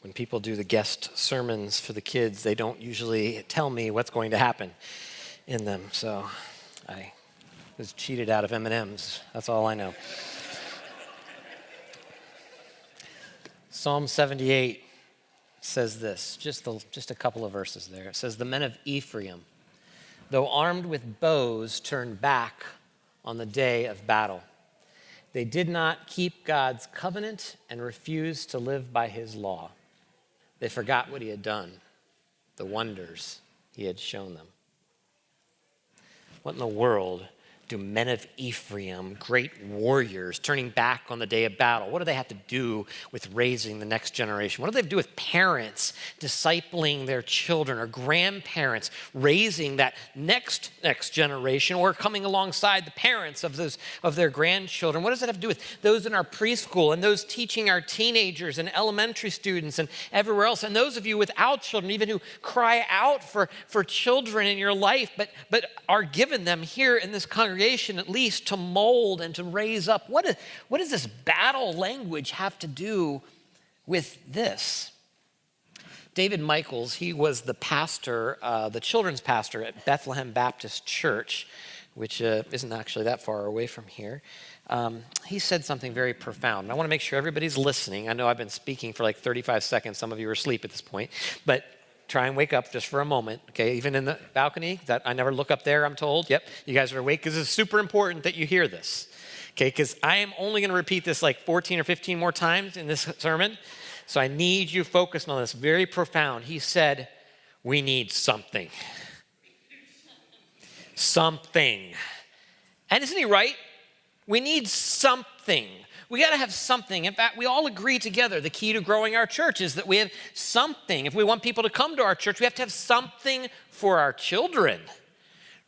When people do the guest sermons for the kids, they don't usually tell me what's going to happen in them. So I was cheated out of M&Ms. That's all I know. Psalm 78 says this, just a couple of verses there. It says, the men of Ephraim, though armed with bows, turned back on the day of battle. They did not keep God's covenant and refused to live by his law. They forgot what he had done, the wonders he had shown them. What in the world do men of Ephraim, great warriors, turning back on the day of battle, what do they have to do with raising the next generation? What do they have to do with parents discipling their children, or grandparents raising that next generation, or coming alongside the parents of their grandchildren? What does it have to do with those in our preschool and those teaching our teenagers and elementary students and everywhere else? And those of you without children, even who cry out for children in your life, but are given them here in this congregation, at least to mold and to raise up. What does this battle language have to do with this? David Michaels, he was the pastor, the children's pastor at Bethlehem Baptist Church, which isn't actually that far away from here. He said something very profound. And I want to make sure everybody's listening. I know I've been speaking for like 35 seconds. Some of you are asleep at this point, but try and wake up just for a moment, okay? Even in the balcony, that I never look up there, I'm told. Yep, you guys are awake, because it's super important that you hear this, okay? Because I am only going to repeat this like 14 or 15 more times in this sermon, so I need you focused on this. Very profound. He said, we need something. Something. And isn't he right? We need something. We got to have something. In fact, we all agree together the key to growing our church is that we have something. If we want people to come to our church, we have to have something for our children,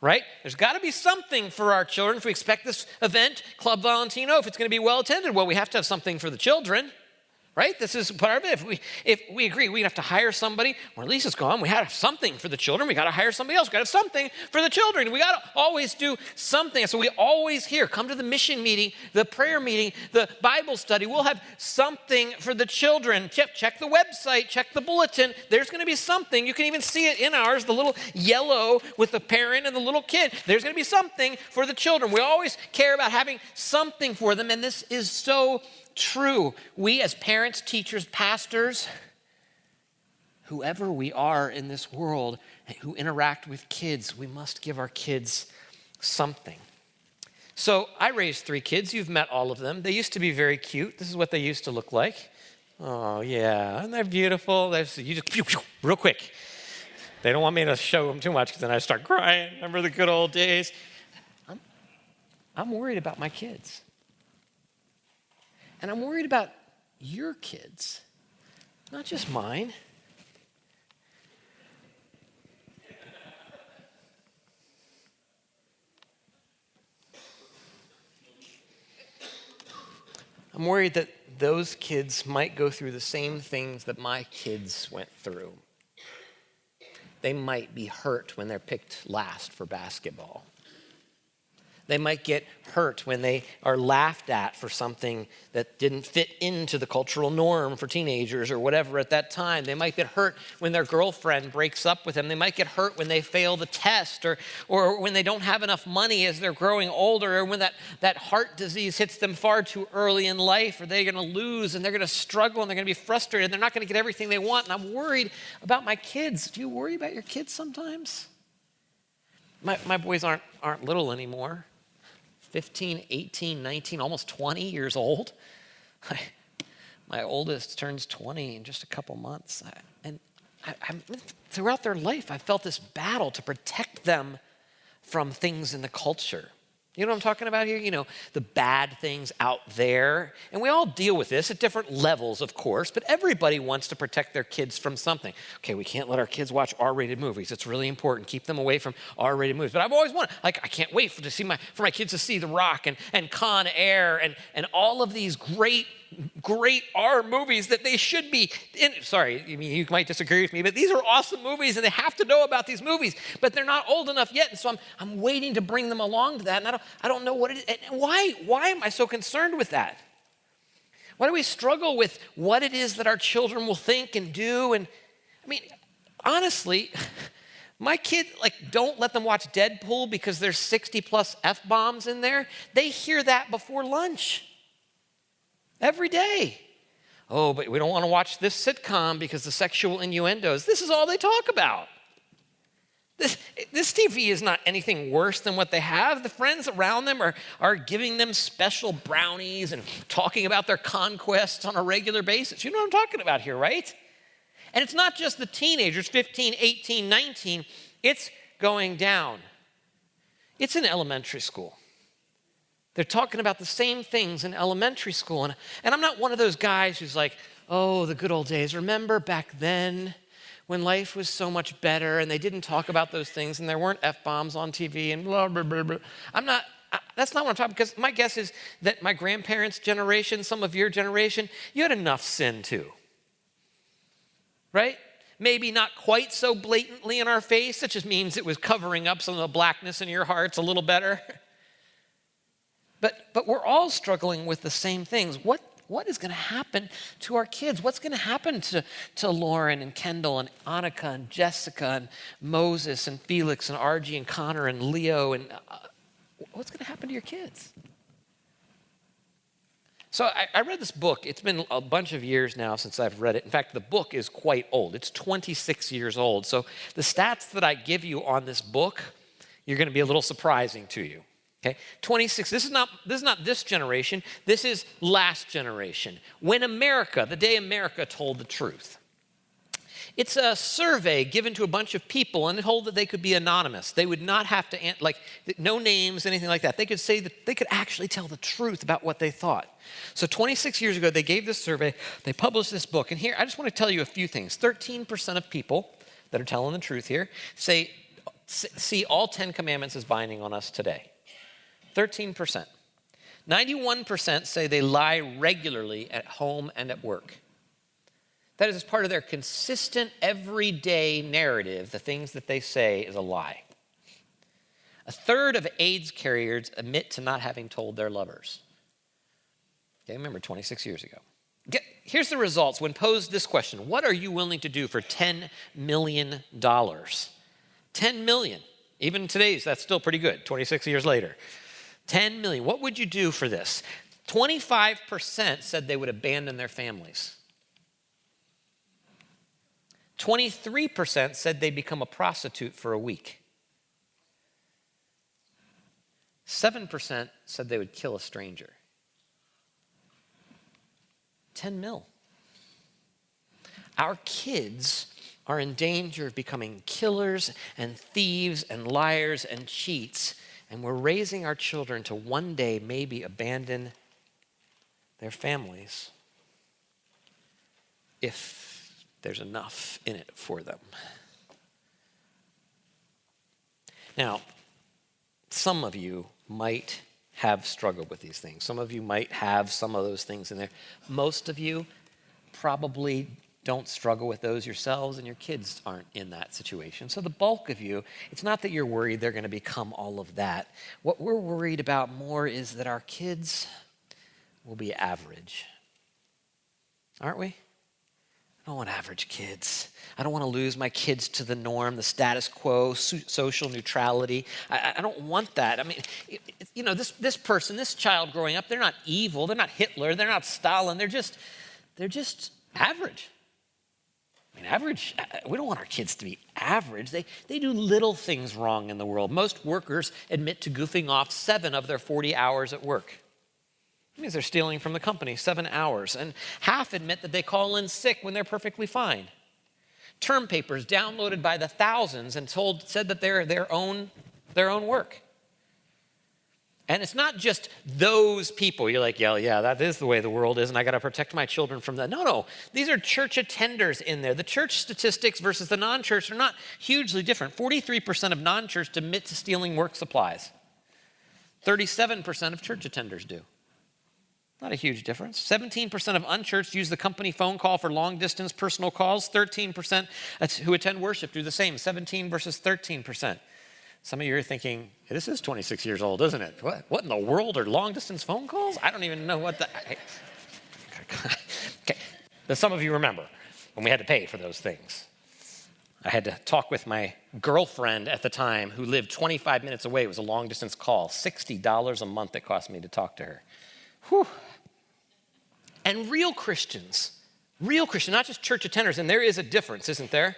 right? There's got to be something for our children. If we expect this event, Club Valentino, if it's going to be well attended, well, we have to have something for the children, right? This is part of it. If we agree, we have to hire somebody, or at least it's gone. We have to have something for the children. We got to hire somebody else. We got to have something for the children. We got to always do something. So we always hear, come to the mission meeting, the prayer meeting, the Bible study. We'll have something for the children. Check the website, check the bulletin. There's going to be something. You can even see it in ours, the little yellow with the parent and the little kid. There's going to be something for the children. We always care about having something for them, and this is so true. We as parents, teachers, pastors, whoever we are in this world who interact with kids, we must give our kids something. So I raised 3 kids. You've met all of them. They used to be very cute. This is what they used to look like. Oh, yeah. Aren't they beautiful? You just, real quick. They don't want me to show them too much because then I start crying. Remember the good old days? I'm worried about my kids. And I'm worried about your kids, not just mine. I'm worried that those kids might go through the same things that my kids went through. They might be hurt when they're picked last for basketball. They might get hurt when they are laughed at for something that didn't fit into the cultural norm for teenagers or whatever at that time. They might get hurt when their girlfriend breaks up with them. They might get hurt when they fail the test or when they don't have enough money as they're growing older, or when that heart disease hits them far too early in life, or they're going to lose and they're going to struggle and they're going to be frustrated and they're not going to get everything they want. And I'm worried about my kids. Do you worry about your kids sometimes? My boys aren't little anymore. 15, 18, 19, almost 20 years old. My oldest turns 20 in just a couple months. Throughout their life, I felt this battle to protect them from things in the culture. You know what I'm talking about here? You know, the bad things out there. And we all deal with this at different levels, of course, but everybody wants to protect their kids from something. Okay, we can't let our kids watch R-rated movies. It's really important. Keep them away from R-rated movies. But I've always wanted, I can't wait for my kids to see The Rock and Con Air and all of these great R movies that they should be in. Sorry, I mean, you might disagree with me, but these are awesome movies and they have to know about these movies, but they're not old enough yet. And so I'm waiting to bring them along to that. And I don't know what it is. And why am I so concerned with that? Why do we struggle with what it is that our children will think and do? And I mean, honestly, my kids, don't let them watch Deadpool because there's 60 plus F-bombs in there. They hear that before lunch every day. Oh, but we don't want to watch this sitcom because the sexual innuendos. This is all they talk about. This TV is not anything worse than what they have. The friends around them are giving them special brownies and talking about their conquests on a regular basis. You know what I'm talking about here, right? And it's not just the teenagers, 15, 18, 19. It's going down. It's in elementary school. They're talking about the same things in elementary school. And I'm not one of those guys who's like, oh, the good old days. Remember back then when life was so much better and they didn't talk about those things and there weren't F-bombs on TV and blah, blah, blah, blah. That's not what I'm talking about, because my guess is that my grandparents' generation, some of your generation, you had enough sin too, right? Maybe not quite so blatantly in our face. That just means it was covering up some of the blackness in your hearts a little better. But we're all struggling with the same things. What is going to happen to our kids? What's going to happen to Lauren and Kendall and Annika and Jessica and Moses and Felix and Argie and Connor and Leo? And what's going to happen to your kids? So I read this book. It's been a bunch of years now since I've read it. In fact, the book is quite old. It's 26 years old. So the stats that I give you on this book, you're going to be a little surprising to you. Okay, 26, this is not this generation, this is last generation. When the day America told the truth. It's a survey given to a bunch of people and told that they could be anonymous. They would not have to, no names, anything like that. They could say that they could actually tell the truth about what they thought. So 26 years ago, they gave this survey, they published this book. And here, I just want to tell you a few things. 13% of people that are telling the truth here see all 10 commandments as binding on us today. 13%. 91% say they lie regularly at home and at work. That is, as part of their consistent, everyday narrative, the things that they say is a lie. A third of AIDS carriers admit to not having told their lovers. Okay, remember, 26 years ago. Here's the results when posed this question. What are you willing to do for $10 million? 10 million. Even today's, that's still pretty good, 26 years later. 10 million. What would you do for this? 25% said they would abandon their families. 23% said they'd become a prostitute for a week. 7% said they would kill a stranger. 10 mil. Our kids are in danger of becoming killers and thieves and liars and cheats. And we're raising our children to one day maybe abandon their families if there's enough in it for them. Now, some of you might have struggled with these things. Some of you might have some of those things in there. Most of you probably don't struggle with those yourselves, and your kids aren't in that situation. So the bulk of you, it's not that you're worried they're going to become all of that. What we're worried about more is that our kids will be average. Aren't we? I don't want average kids. I don't want to lose my kids to the norm, the status quo, social neutrality. I don't want that. I mean, this person, this child growing up, they're not evil. They're not Hitler. They're not Stalin. They're just average. I mean, average, we don't want our kids to be average. They do little things wrong in the world. Most workers admit to goofing off 7 of their 40 hours at work. That means they're stealing from the company 7 hours. And half admit that they call in sick when they're perfectly fine. Term papers downloaded by the thousands and said that they're their own work. And it's not just those people. You're like, yeah, that is the way the world is, and I got to protect my children from that. No. These are church attenders in there. The church statistics versus the non-church are not hugely different. 43% of non-church admit to stealing work supplies. 37% of church attenders do. Not a huge difference. 17% of unchurched use the company phone call for long-distance personal calls. 13% who attend worship do the same. 17 versus 13%. Some of you are thinking, this is 26 years old, isn't it? What in the world are long-distance phone calls? I don't even know what the... Okay. Okay, but some of you remember when we had to pay for those things. I had to talk with my girlfriend at the time who lived 25 minutes away. It was a long distance call, $60 a month it cost me to talk to her. Whew. And real Christians, not just church attenders, and there is a difference, isn't there?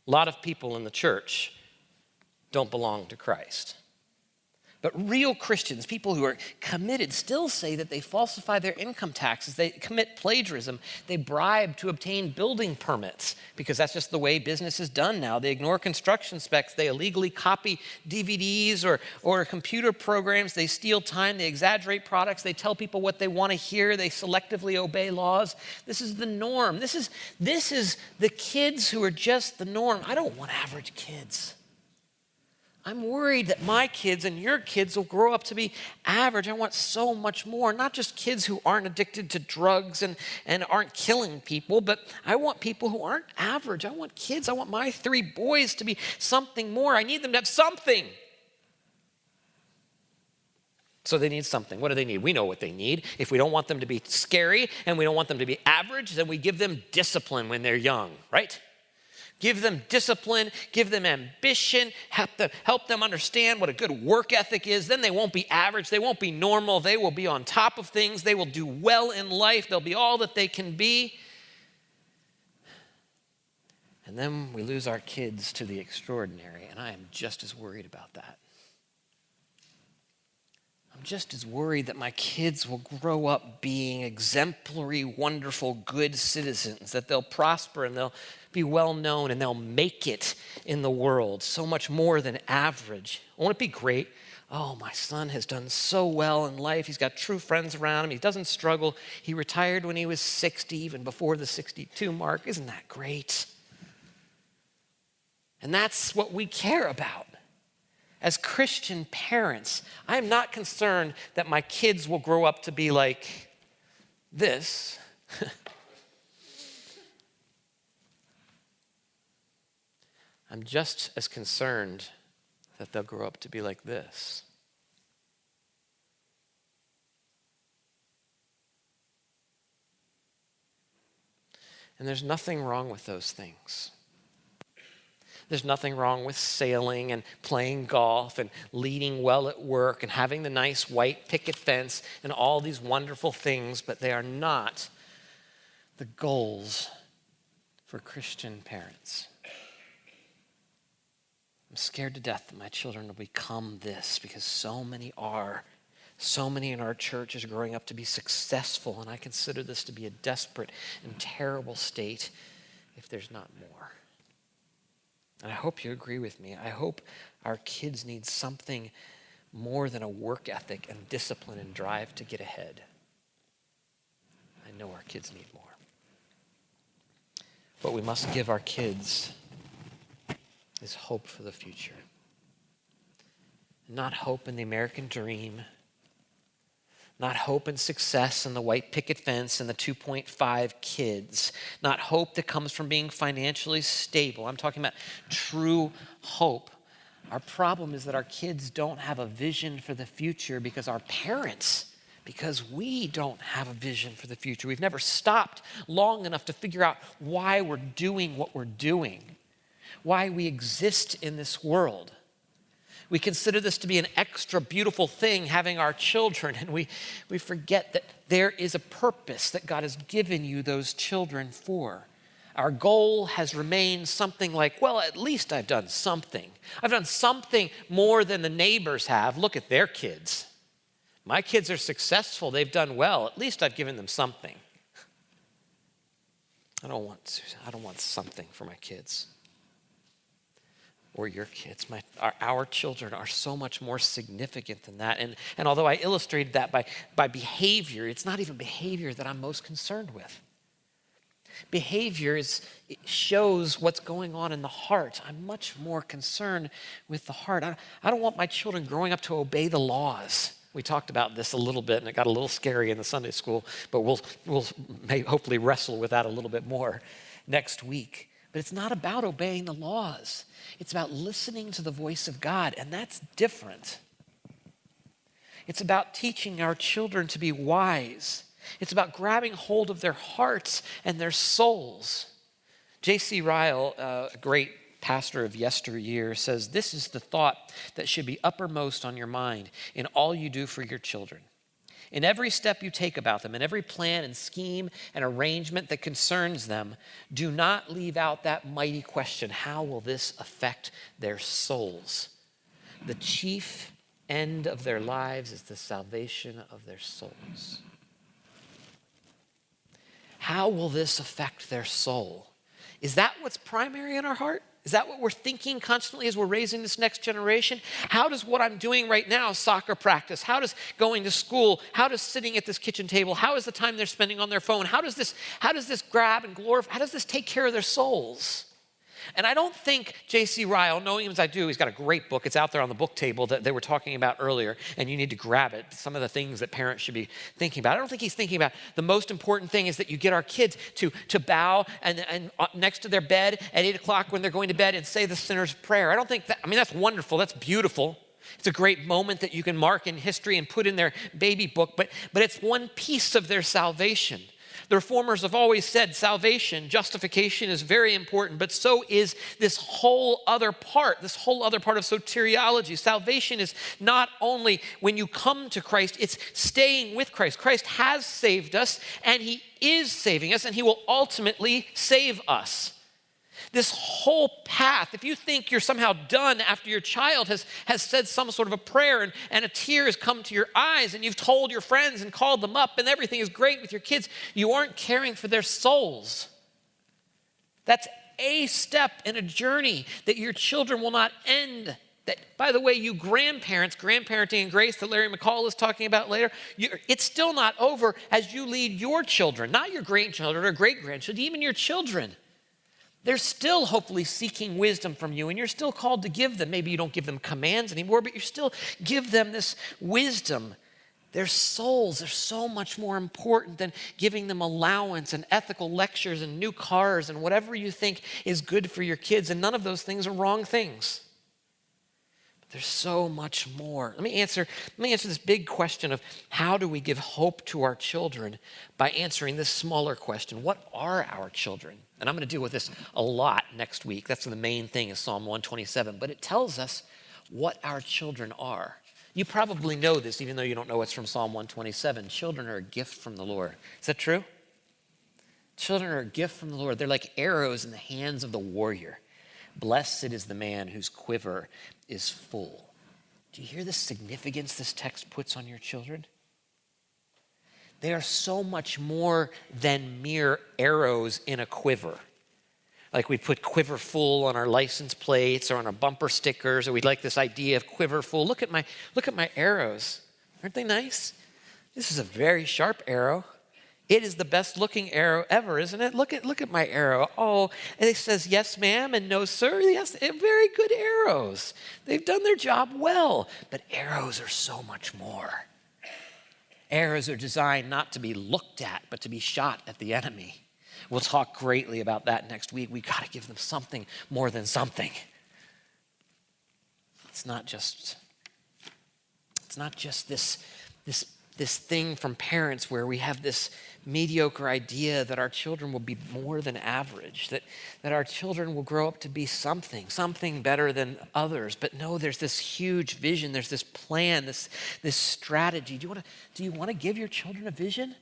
A lot of people in the church don't belong to Christ. But real Christians, people who are committed, still say that they falsify their income taxes, they commit plagiarism, they bribe to obtain building permits, because that's just the way business is done now. They ignore construction specs, they illegally copy DVDs or computer programs, they steal time, they exaggerate products, they tell people what they want to hear, they selectively obey laws. This is the norm. This is the kids who are just the norm. I don't want average kids. I'm worried that my kids and your kids will grow up to be average. I want so much more, not just kids who aren't addicted to drugs and aren't killing people, but I want people who aren't average. I want my 3 boys to be something more. I need them to have something. So they need something. What do they need? We know what they need. If we don't want them to be scary and we don't want them to be average, then we give them discipline when they're young, right? Give them discipline, give them ambition, help them understand what a good work ethic is. Then they won't be average, they won't be normal, they will be on top of things, they will do well in life, they'll be all that they can be. And then we lose our kids to the extraordinary, and I am just as worried about that. I'm just as worried that my kids will grow up being exemplary, wonderful, good citizens, that they'll prosper and they'll be well known and they'll make it in the world, so much more than average. Won't it be great? Oh, my son has done so well in life. He's got true friends around him. He doesn't struggle. He retired when he was 60, even before the 62 mark. Isn't that great? And that's what we care about. As Christian parents, I'm not concerned that my kids will grow up to be like this. I'm just as concerned that they'll grow up to be like this. And there's nothing wrong with those things. There's nothing wrong with sailing and playing golf and leading well at work and having the nice white picket fence and all these wonderful things, but they are not the goals for Christian parents. I'm scared to death that my children will become this, because so many are. So many in our church is growing up to be successful, and I consider this to be a desperate and terrible state if there's not more. And I hope you agree with me. I hope our kids need something more than a work ethic and discipline and drive to get ahead. I know our kids need more. What we must give our kids is hope for the future. Not hope in the American dream, not hope and success and the white picket fence and the 2.5 kids, not hope that comes from being financially stable. I'm talking about true hope. Our problem is that our kids don't have a vision for the future because we don't have a vision for the future. We've never stopped long enough to figure out why we're doing what we're doing, why we exist in this world. We consider this to be an extra beautiful thing, having our children, and we forget that there is a purpose that God has given you those children for. Our goal has remained something like, well, at least I've done something. I've done something more than the neighbors have. Look at their kids. My kids are successful. They've done well. At least I've given them something. I don't want something for my kids. Or your kids. Our children are so much more significant than that. And although I illustrated that by behavior, it's not even behavior that I'm most concerned with. Behavior shows what's going on in the heart. I'm much more concerned with the heart. I don't want my children growing up to obey the laws. We talked about this a little bit, and it got a little scary in the Sunday school, but we'll hopefully wrestle with that a little bit more next week. But it's not about obeying the laws. It's about listening to the voice of God, and that's different. It's about teaching our children to be wise It's about grabbing hold of their hearts and their souls. J.C. Ryle, a great pastor of yesteryear, says, this is the thought that should be uppermost on your mind in all you do for your children. In every step you take about them, in every plan and scheme and arrangement that concerns them, do not leave out that mighty question, how will this affect their souls? The chief end of their lives is the salvation of their souls. How will this affect their soul? Is that what's primary in our heart? Is that what we're thinking constantly as we're raising this next generation? How does what I'm doing right now, soccer practice, how does going to school, how does sitting at this kitchen table, how is the time they're spending on their phone, how does this grab and glorify, how does this take care of their souls? And I don't think J.C. Ryle, knowing him as I do, he's got a great book. It's out there on the book table that they were talking about earlier, and you need to grab it. Some of the things that parents should be thinking about. I don't think he's thinking about the most important thing is that you get our kids to bow and next to their bed at 8 o'clock when they're going to bed and say the sinner's prayer. I don't think that, that's wonderful. That's beautiful. It's a great moment that you can mark in history and put in their baby book, but it's one piece of their salvation. The reformers have always said salvation, justification is very important, but so is this whole other part of soteriology. Salvation is not only when you come to Christ, it's staying with Christ. Christ has saved us, and he is saving us, and he will ultimately save us. This whole path, if you think you're somehow done after your child has said some sort of a prayer and a tear has come to your eyes and you've told your friends and called them up and everything is great with your kids, you aren't caring for their souls. That's a step in a journey that your children will not end. That, by the way, you grandparents, grandparenting and grace that Larry McCall is talking about later, it's still not over as you lead your children, not your grandchildren or great-grandchildren, even your children. They're still hopefully seeking wisdom from you, and you're still called to give them. Maybe you don't give them commands anymore, but you still give them this wisdom. Their souls are so much more important than giving them allowance and ethical lectures and new cars and whatever you think is good for your kids, and none of those things are wrong things. There's so much more. Let me answer this big question of how do we give hope to our children by answering this smaller question. What are our children? And I'm going to deal with this a lot next week. That's the main thing is Psalm 127. But it tells us what our children are. You probably know this, even though you don't know it's from Psalm 127. Children are a gift from the Lord. Is that true? Children are a gift from the Lord. They're like arrows in the hands of the warrior. Blessed is the man whose quiver is full. Do you hear the significance this text puts on your children? They are so much more than mere arrows in a quiver. Like we put quiver full on our license plates or on our bumper stickers, or we'd like this idea of quiver full. Look at my arrows. Aren't they nice? This is a very sharp arrow. It is the best looking arrow ever, isn't it? Look at my arrow. Oh, and it says yes, ma'am, and no, sir. Yes, very good arrows. They've done their job well. But arrows are so much more. Arrows are designed not to be looked at, but to be shot at the enemy. We'll talk greatly about that next week. We've got to give them something more than something. It's not just this thing from parents where we have this mediocre idea that our children will be more than average, that our children will grow up to be something better than others. But no, there's this huge vision, there's this plan, this strategy. Do you want to give your children a vision?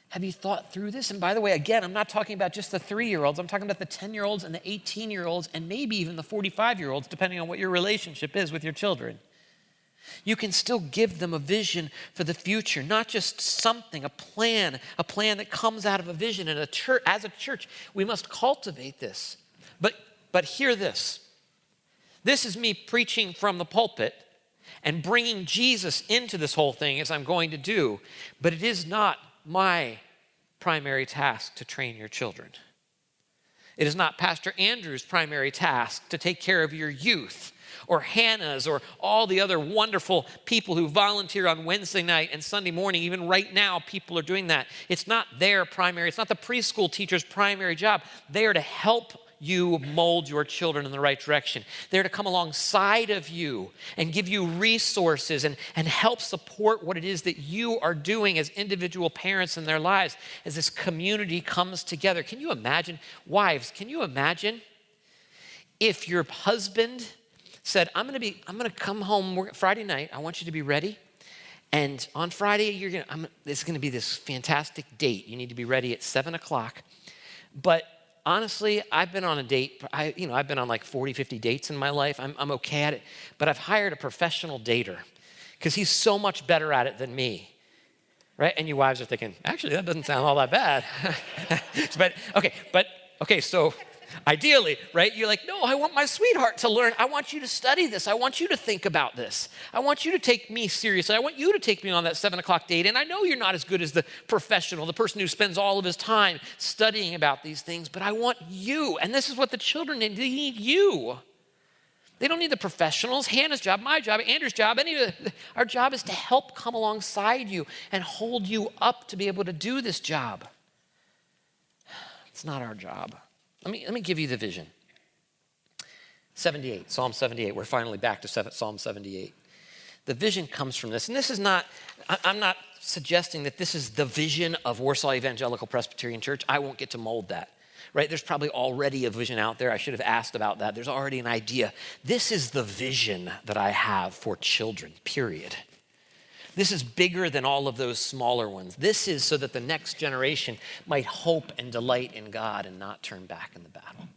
Have you thought through this? And by the way, again, I'm not talking about just the 3-year-olds. I'm talking about the 10-year-olds and the 18-year-olds and maybe even the 45-year-olds, depending on what your relationship is with your children. You can still give them a vision for the future, not just something, a plan that comes out of a vision. And as a church, we must cultivate this. But hear this. This is me preaching from the pulpit and bringing Jesus into this whole thing as I'm going to do. But it is not my primary task to train your children. It is not Pastor Andrew's primary task to take care of your youth, or Hannah's, or all the other wonderful people who volunteer on Wednesday night and Sunday morning. Even right now, people are doing that. It's not their primary, it's not the preschool teacher's primary job. They are to help you mold your children in the right direction. They're to come alongside of you and give you resources and help support what it is that you are doing as individual parents in their lives as this community comes together. Can you imagine, wives, can you imagine if your husband said, I'm going to come home Friday night. I want you to be ready. And on Friday, this is going to be this fantastic date. You need to be ready at 7:00. But honestly, I've been on a date. I've been on like 40, 50 dates in my life. I'm okay at it. But I've hired a professional dater because he's so much better at it than me. Right? And you wives are thinking, actually, that doesn't sound all that bad. So ideally, right? You're like, no, I want my sweetheart to learn. I want you to study this. I want you to think about this. I want you to take me seriously. I want you to take me on that 7:00 date. And I know you're not as good as the professional, the person who spends all of his time studying about these things, but I want you. And this is what the children need. They need you. They don't need the professionals. Hannah's job, my job, Andrew's job, our job is to help come alongside you and hold you up to be able to do this job. It's not our job. Let me give you the vision. 78, Psalm 78. We're finally back to Psalm 78. The vision comes from this. And this is not, I'm not suggesting that this is the vision of Warsaw Evangelical Presbyterian Church. I won't get to mold that, right? There's probably already a vision out there. I should have asked about that. There's already an idea. This is the vision that I have for children, period. This is bigger than all of those smaller ones. This is so that the next generation might hope and delight in God and not turn back in the battle.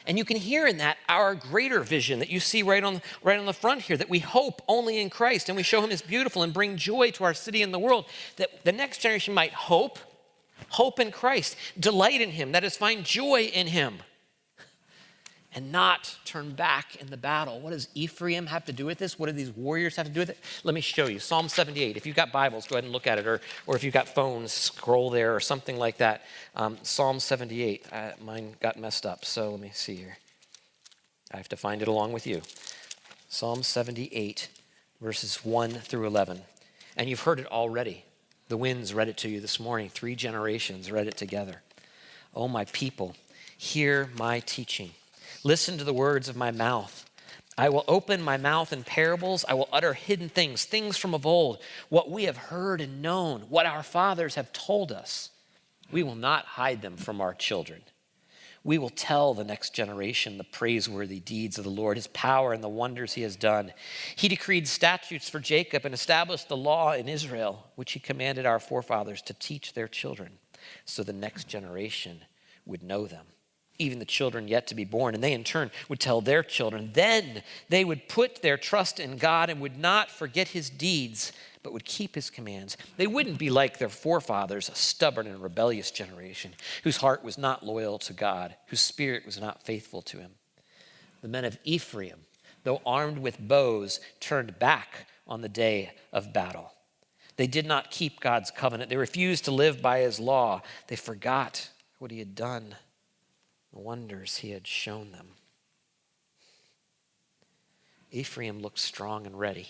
And you can hear in that our greater vision that you see right on the front here, that we hope only in Christ and we show him as beautiful and bring joy to our city and the world, that the next generation might hope in Christ, delight in him, that is, find joy in him, and not turn back in the battle. What does Ephraim have to do with this? What do these warriors have to do with it? Let me show you. Psalm 78. If you've got Bibles, go ahead and look at it. Or if you've got phones, scroll there or something like that. Psalm 78. Mine got messed up, so let me see here. I have to find it along with you. Psalm 78, verses 1 through 11. And you've heard it already. The winds read it to you this morning. 3 generations read it together. Oh, my people, hear my teaching. Listen to the words of my mouth. I will open my mouth in parables. I will utter hidden things, things from of old, what we have heard and known, what our fathers have told us. We will not hide them from our children. We will tell the next generation the praiseworthy deeds of the Lord, his power and the wonders he has done. He decreed statutes for Jacob and established the law in Israel, which he commanded our forefathers to teach their children, so the next generation would know them, even the children yet to be born, and they in turn would tell their children. Then they would put their trust in God and would not forget his deeds, but would keep his commands. They wouldn't be like their forefathers, a stubborn and rebellious generation, whose heart was not loyal to God, whose spirit was not faithful to him. The men of Ephraim, though armed with bows, turned back on the day of battle. They did not keep God's covenant. They refused to live by his law. They forgot what he had done, the wonders he had shown them. Ephraim looked strong and ready.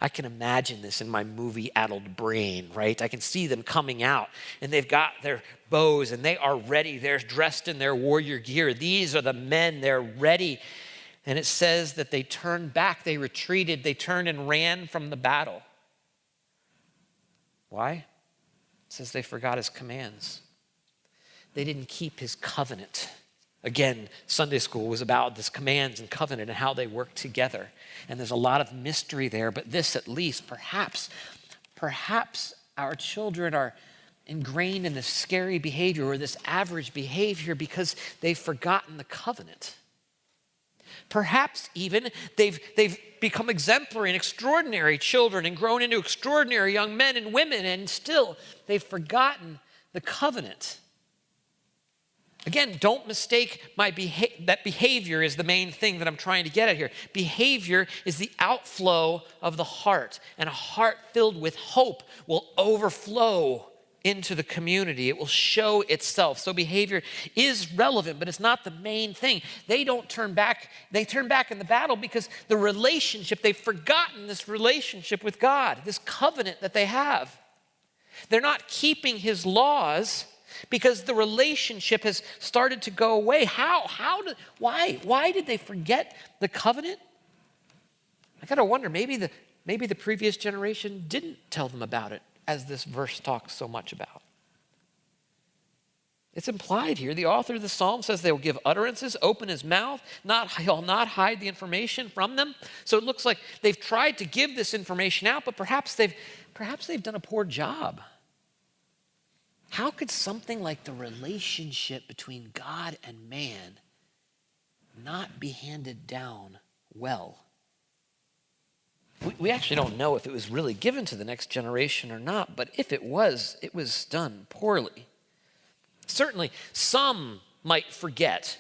I can imagine this in my movie-addled brain, right? I can see them coming out, and they've got their bows, and they are ready. They're dressed in their warrior gear. These are the men. They're ready. And it says that they turned back. They retreated. They turned and ran from the battle. Why? It says they forgot his commands. They didn't keep his covenant. Again, Sunday school was about this commands and covenant and how they work together. And there's a lot of mystery there, but this at least, perhaps our children are ingrained in this scary behavior or this average behavior because they've forgotten the covenant. Perhaps even they've become exemplary and extraordinary children and grown into extraordinary young men and women, and still they've forgotten the covenant. Again, don't mistake that behavior is the main thing that I'm trying to get at here. Behavior is the outflow of the heart, and a heart filled with hope will overflow into the community. It will show itself. So behavior is relevant, but it's not the main thing. They don't turn back. They turn back in the battle because the relationship, they've forgotten this relationship with God, this covenant that they have. They're not keeping his laws because the relationship has started to go away. Why did they forget the covenant? I got to wonder, maybe the previous generation didn't tell them about it, as this verse talks so much about. It's implied here. The author of the psalm says they will give utterances, open his mouth, he'll not hide the information from them. So it looks like they've tried to give this information out, but perhaps they've done a poor job. How could something like the relationship between God and man not be handed down well? We actually don't know if it was really given to the next generation or not, but if it was done poorly. Certainly, some might forget,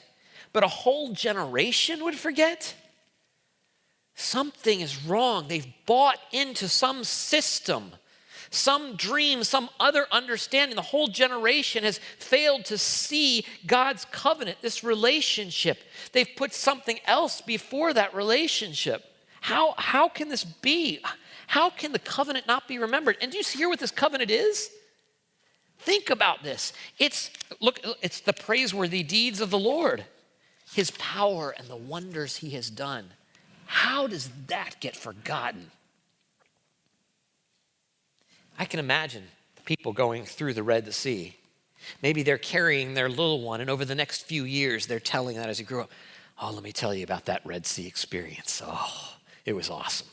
but a whole generation would forget? Something is wrong. They've bought into some system, some dream, some other understanding. The whole generation has failed to see God's covenant, this relationship. They've put something else before that relationship. How can this be? How can the covenant not be remembered? And do you hear what this covenant is? Think about this. It's the praiseworthy deeds of the Lord, his power and the wonders he has done. How does that get forgotten? I can imagine people going through the Red Sea. Maybe they're carrying their little one, and over the next few years, they're telling that as he grew up. Oh, let me tell you about that Red Sea experience. Oh, it was awesome.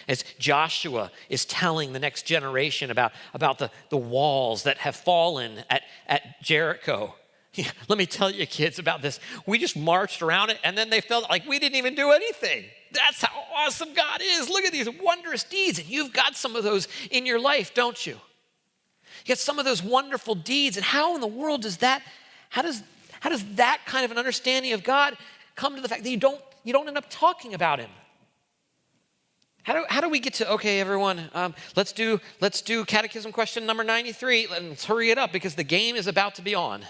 As Joshua is telling the next generation about the walls that have fallen at Jericho. Yeah, let me tell you, kids, about this. We just marched around it, and then they felt like we didn't even do anything. That's how awesome God is. Look at these wondrous deeds. And you've got some of those in your life, don't you? You get some of those wonderful deeds. And how in the world does that kind of an understanding of God come to the fact that you don't end up talking about him? How do we get to, okay, everyone, let's do catechism question number 93. Let's hurry it up because the game is about to be on.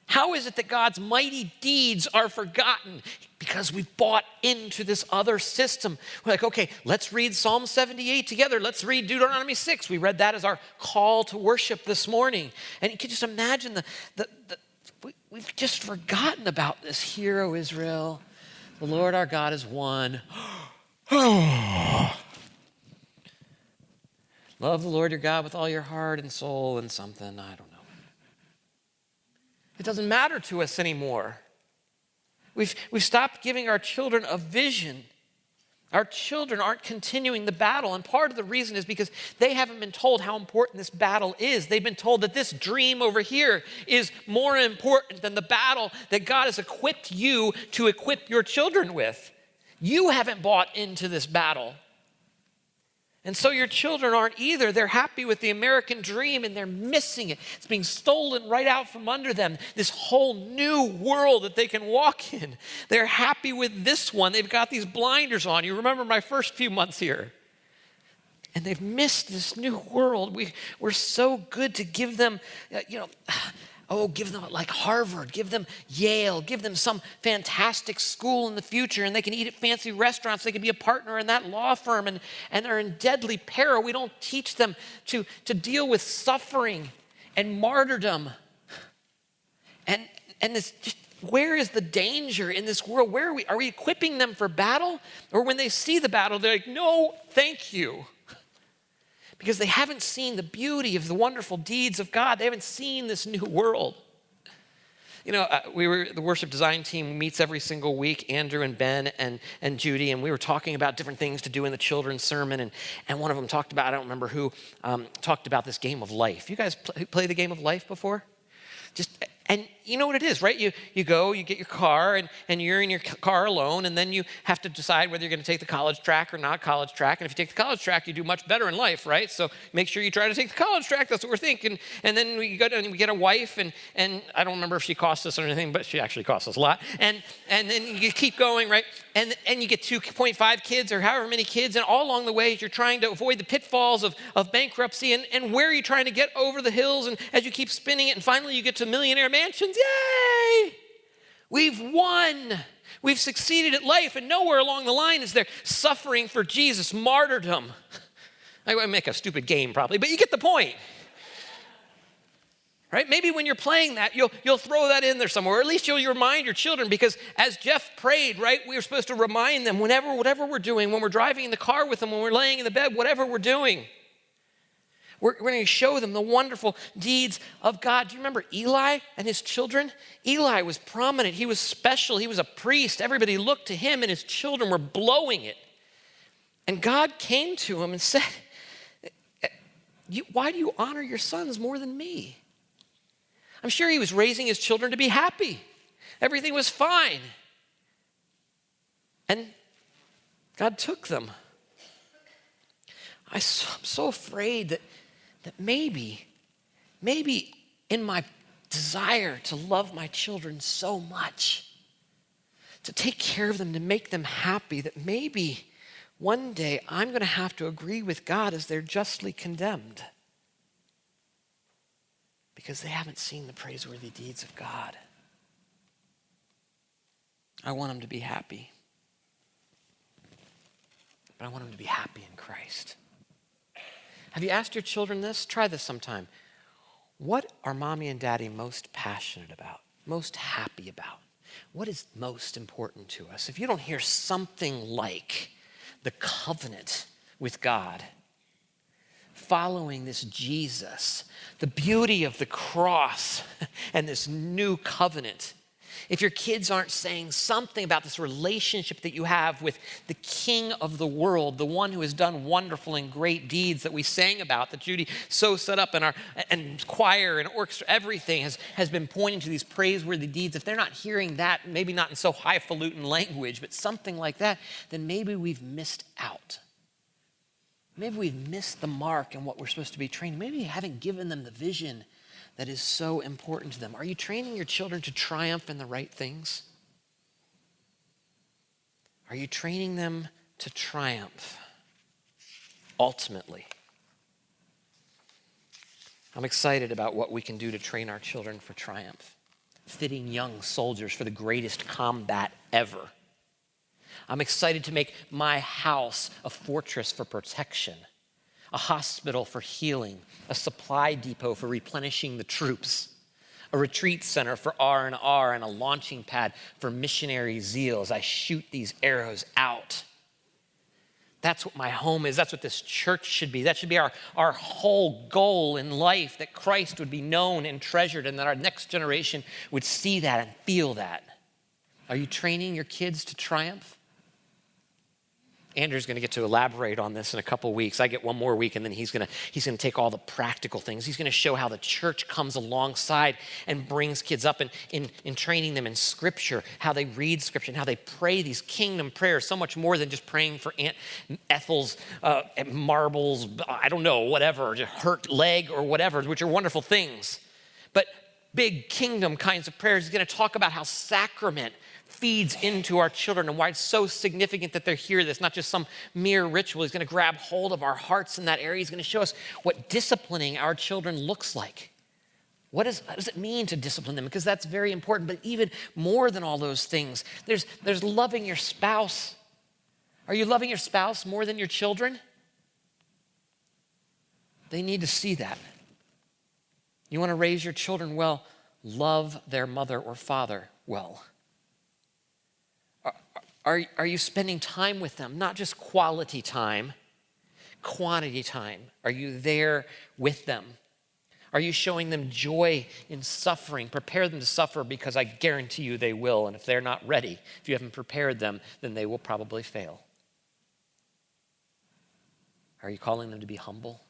How is it that God's mighty deeds are forgotten? Because we've bought into this other system. We're like, okay, let's read Psalm 78 together. Let's read Deuteronomy 6. We read that as our call to worship this morning. And you can just imagine we've just forgotten about this. Hear, O Israel, the Lord our God is one. Love the Lord your God with all your heart and soul and something, I don't know. It doesn't matter to us anymore. We've stopped giving our children a vision. Our children aren't continuing the battle, and part of the reason is because they haven't been told how important this battle is. They've been told that this dream over here is more important than the battle that God has equipped you to equip your children with. You haven't bought into this battle. And so your children aren't either. They're happy with the American dream and they're missing it. It's being stolen right out from under them. This whole new world that they can walk in. They're happy with this one. They've got these blinders on. You remember my first few months here. And they've missed this new world. We're so good to give them, give them like Harvard, give them Yale, give them some fantastic school in the future, and they can eat at fancy restaurants. They can be a partner in that law firm, and they're in deadly peril. We don't teach them to deal with suffering and martyrdom. And this, just, where is the danger in this world? Where are we equipping them for battle? Or when they see the battle, they're like, no, thank you. Because they haven't seen the beauty of the wonderful deeds of God. They haven't seen this new world. The worship design team meets every single week, Andrew and Ben and Judy, and we were talking about different things to do in the children's sermon, and one of them talked about, I don't remember who, talked about this game of life. You guys play the game of life before? And you know what it is, right? You go, you get your car, and you're in your car alone, and then you have to decide whether you're going to take the college track or not college track. And if you take the college track, you do much better in life, right? So make sure you try to take the college track. That's what we're thinking. And then we get a wife, and I don't remember if she cost us or anything, but she actually cost us a lot. And then you keep going, right? And you get 2.5 kids or however many kids, and all along the way, you're trying to avoid the pitfalls of bankruptcy. And where are you trying to get over the hills? And as you keep spinning it, and finally you get to millionaire mansions. Yay! We've won. We've succeeded at life, and nowhere along the line is there suffering for Jesus, martyrdom. I would make a stupid game probably, but you get the point. right? Maybe when you're playing that, you'll throw that in there somewhere, or at least you'll remind your children, because as Jeff prayed, right, we were supposed to remind them whatever we're doing, when we're driving in the car with them, when we're laying in the bed, whatever we're doing. We're going to show them the wonderful deeds of God. Do you remember Eli and his children? Eli was prominent. He was special. He was a priest. Everybody looked to him, and his children were blowing it. And God came to him and said, why do you honor your sons more than me? I'm sure he was raising his children to be happy. Everything was fine. And God took them. I'm so afraid that maybe in my desire to love my children so much, to take care of them, to make them happy, that maybe one day I'm going to have to agree with God as they're justly condemned because they haven't seen the praiseworthy deeds of God. I want them to be happy, but I want them to be happy in Christ. Have you asked your children this? Try this sometime. What are mommy and daddy most passionate about, most happy about? What is most important to us? If you don't hear something like the covenant with God, following this Jesus, the beauty of the cross and this new covenant, if your kids aren't saying something about this relationship that you have with the King of the world, the one who has done wonderful and great deeds that we sang about, that Judy so set up in our and choir and orchestra, everything has been pointing to these praiseworthy deeds. If they're not hearing that, maybe not in so highfalutin language, but something like that, then maybe we've missed out. Maybe we've missed the mark in what we're supposed to be training. Maybe you haven't given them the vision that is so important to them. Are you training your children to triumph in the right things? Are you training them to triumph ultimately? I'm excited about what we can do to train our children for triumph, fitting young soldiers for the greatest combat ever. I'm excited to make my house a fortress for protection, a hospital for healing, a supply depot for replenishing the troops, a retreat center for R&R, and a launching pad for missionary zeal as I shoot these arrows out. That's what my home is. That's what this church should be. That should be our whole goal in life, that Christ would be known and treasured, and that our next generation would see that and feel that. Are you training your kids to triumph? Andrew's going to get to elaborate on this in a couple weeks. I get one more week, and then he's going to take all the practical things. He's going to show how the church comes alongside and brings kids up in training them in Scripture, how they read Scripture, and how they pray these kingdom prayers, so much more than just praying for Aunt Ethel's marbles, I don't know, whatever, just hurt leg or whatever, which are wonderful things. But big kingdom kinds of prayers. He's going to talk about how sacrament feeds into our children and why it's so significant that they're here. That's not just some mere ritual. He's going to grab hold of our hearts in that area. He's going to show us what disciplining our children looks like. What does it mean to discipline them? Because that's very important. But even more than all those things, there's loving your spouse. Are you loving your spouse more than your children? They need to see that. You want to raise your children well, love their mother or father well. Are you spending time with them? Not just quality time, quantity time. Are you there with them? Are you showing them joy in suffering? Prepare them to suffer, because I guarantee you they will. And if they're not ready, if you haven't prepared them, then they will probably fail. Are you calling them to be humble?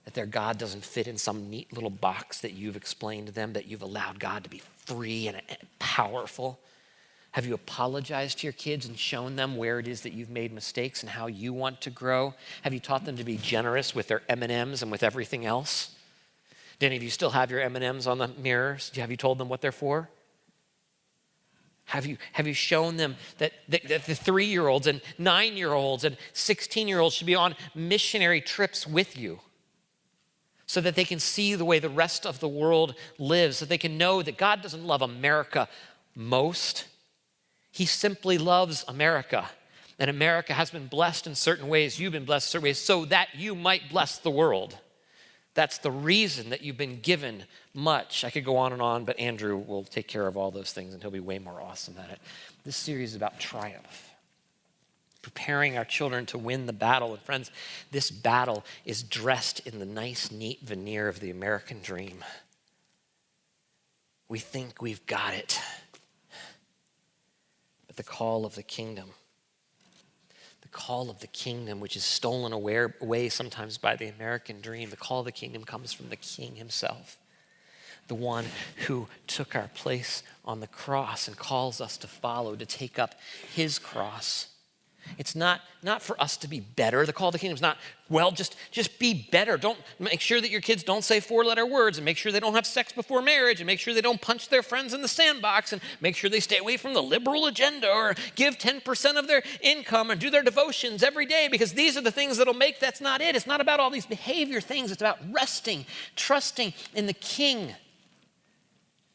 That their God doesn't fit in some neat little box that you've explained to them, that you've allowed God to be free and powerful? Have you apologized to your kids and shown them where it is that you've made mistakes and how you want to grow? Have you taught them to be generous with their M&Ms and with everything else? Do any of you still have your M&Ms on the mirrors? Have you told them what they're for? Have you shown them that the 3-year-olds and 9-year-olds and 16-year-olds should be on missionary trips with you, so that they can see the way the rest of the world lives, so they can know that God doesn't love America most. He simply loves America. And America has been blessed in certain ways. You've been blessed in certain ways so that you might bless the world. That's the reason that you've been given much. I could go on, but Andrew will take care of all those things, and he'll be way more awesome at it. This series is about triumph, preparing our children to win the battle. And friends, this battle is dressed in the nice, neat veneer of the American dream. We think we've got it. But the call of the kingdom, which is stolen away sometimes by the American dream, the call of the kingdom comes from the King himself, the one who took our place on the cross and calls us to follow, to take up his cross. It's not for us to be better. The call of the kingdom is not, well, just be better. Don't make sure that your kids don't say 4-letter words, and make sure they don't have sex before marriage, and make sure they don't punch their friends in the sandbox, and make sure they stay away from the liberal agenda, or give 10% of their income and do their devotions every day, because these are the things that'll make. That's not it. It's not about all these behavior things. It's about resting, trusting in the King.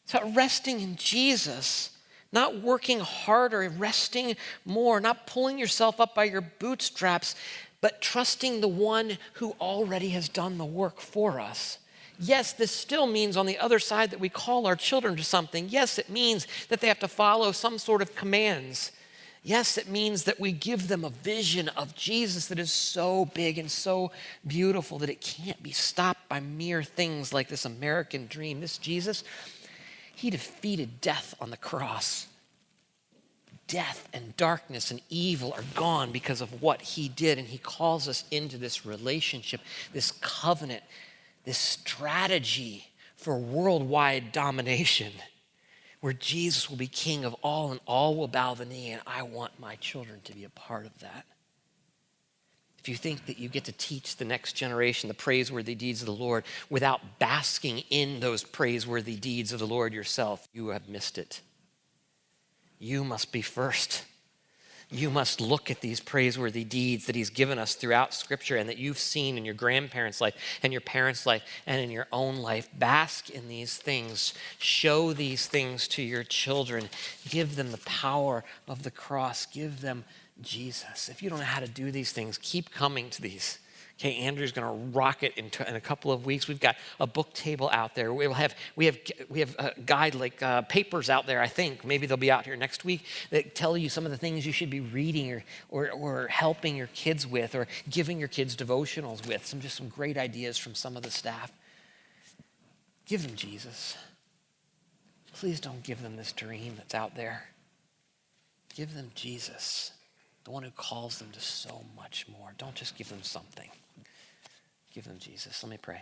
It's about resting in Jesus. Not working harder, resting more, not pulling yourself up by your bootstraps, but trusting the one who already has done the work for us. Yes, this still means on the other side that we call our children to something. Yes, it means that they have to follow some sort of commands. Yes, it means that we give them a vision of Jesus that is so big and so beautiful that it can't be stopped by mere things like this American dream. This Jesus, he defeated death on the cross. Death and darkness and evil are gone because of what he did. And he calls us into this relationship, this covenant, this strategy for worldwide domination, where Jesus will be king of all and all will bow the knee. And I want my children to be a part of that. If you think that you get to teach the next generation the praiseworthy deeds of the Lord without basking in those praiseworthy deeds of the Lord yourself, you have missed it. You must be first. You must look at these praiseworthy deeds that he's given us throughout Scripture and that you've seen in your grandparents' life and your parents' life and in your own life. Bask in these things. Show these things to your children. Give them the power of the cross. Give them Jesus. If you don't know how to do these things, keep coming to these. Okay, Andrew's going to rock it in a couple of weeks. We've got a book table out there. We have a guide like papers out there. I think maybe they'll be out here next week that tell you some of the things you should be reading or helping your kids with, or giving your kids devotionals with. Some great ideas from some of the staff. Give them Jesus. Please don't give them this dream that's out there. Give them Jesus, the one who calls them to so much more. Don't just give them something. Give them Jesus. Let me pray.